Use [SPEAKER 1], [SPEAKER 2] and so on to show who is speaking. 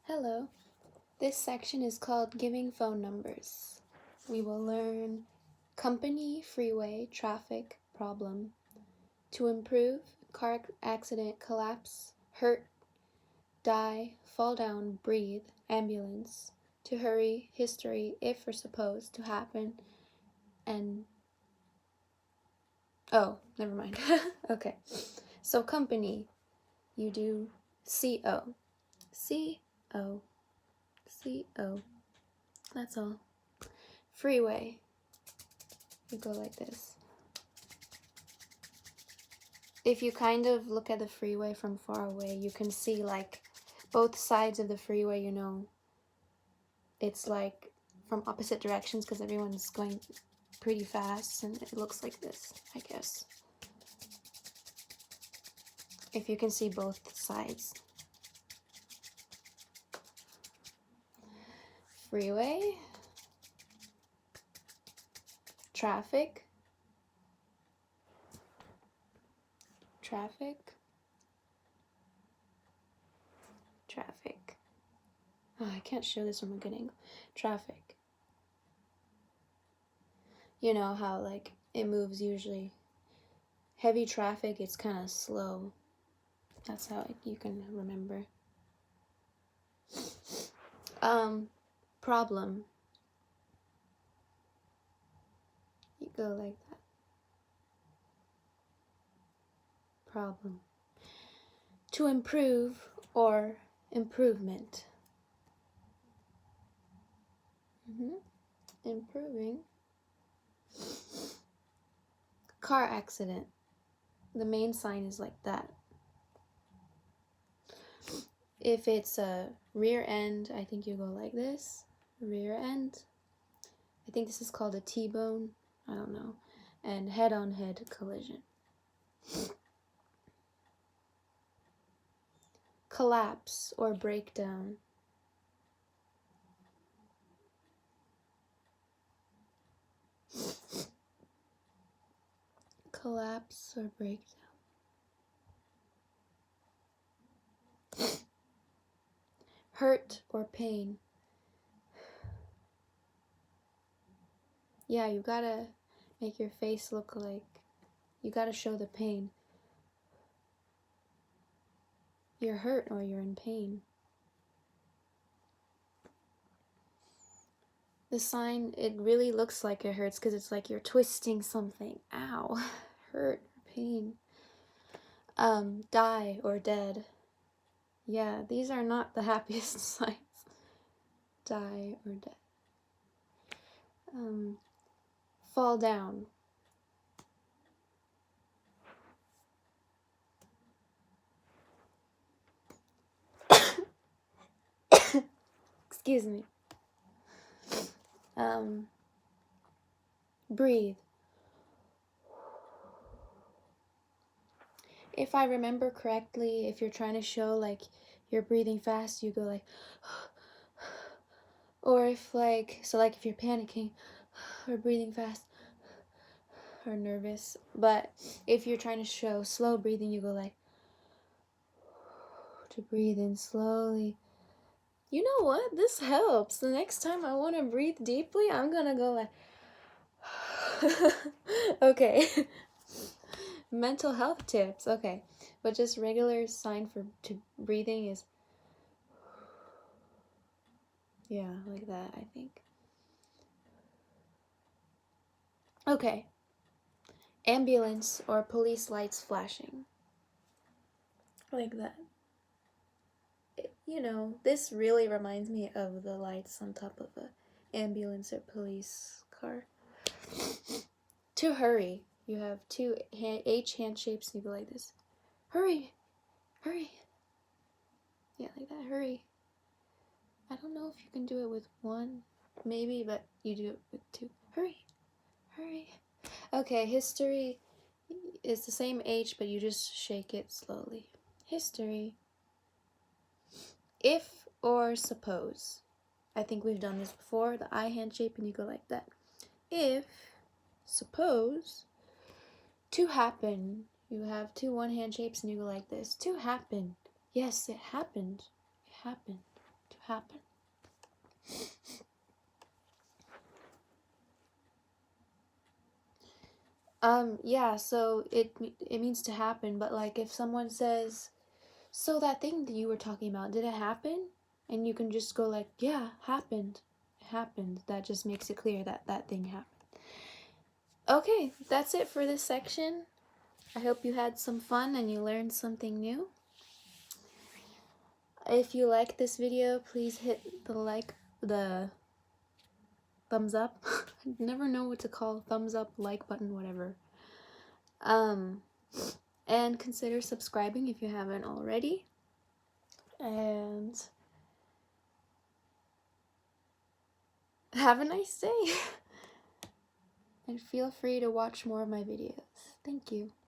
[SPEAKER 1] Hello. This section is called Giving Phone Numbers. We will learn company, freeway, traffic, problem. To improve, car accident, collapse, hurt, die, fall down, breathe, ambulance. To hurry, history, if or supposed to happen, and oh, never mind. Okay. So company, you do CO. CO. CO. That's all. Freeway, you go like this. If you kind of look at the freeway from far away, you can see like both sides of the freeway, it's like from opposite directions because everyone's going pretty fast and it looks like this, I guess. If you can see both sides. Freeway. Traffic. Traffic. Traffic. Oh, I can't show this from a good angle. Traffic. You know how like it moves usually. Heavy traffic, it's kind of slow. That's how you can remember. Problem. You go like that. Problem. To improve or improvement. Improving. Car accident. The main sign is like that. If it's a rear end, I think you go like this. Rear end. I think this is called a T-bone. I don't know. And head-on-head collision. Collapse or breakdown. Collapse or breakdown. Hurt or pain. Yeah, you gotta make your face look like, you gotta show the pain. You're hurt or you're in pain. The sign, it really looks like it hurts because it's like you're twisting something. Ow. Hurt or pain. Die or dead. Yeah, these are not the happiest signs. Die or dead. Fall down. Excuse me. Breathe. If I remember correctly, if you're trying to show like you're breathing fast, you go like, or if like, so like if you're panicking or breathing fast or nervous, but if you're trying to show slow breathing, you go like, to breathe in slowly. You know what? This helps. The next time I want to breathe deeply, I'm gonna go like, okay. Mental health tips, okay. But just regular sign to breathing is, yeah, like that, I think. Okay. Ambulance or police lights flashing. Like that. You know, this really reminds me of the lights on top of a ambulance or police car. To hurry. You have two H hand shapes and you go like this. Hurry! Hurry! Yeah, like that. Hurry. I don't know if you can do it with one, maybe, but you do it with two. Hurry! Hurry! Okay, history is the same H, but you just shake it slowly. History. If or suppose. I think we've done this before. The I hand shape and you go like that. If, suppose, to happen. You have two one hand shapes and you go like this. To happen. Yes, it happened. It happened. to happen. Yeah, so it means to happen, but like if someone says, so that thing that you were talking about, did it happen? And you can just go like, yeah, happened. It happened. That just makes it clear that that thing happened. Okay, that's it for this section. I hope you had some fun and you learned something new. If you like this video, please hit the thumbs up. I never know what to call thumbs up, like button, whatever. And consider subscribing if you haven't already. And have a nice day. And feel free to watch more of my videos. Thank you.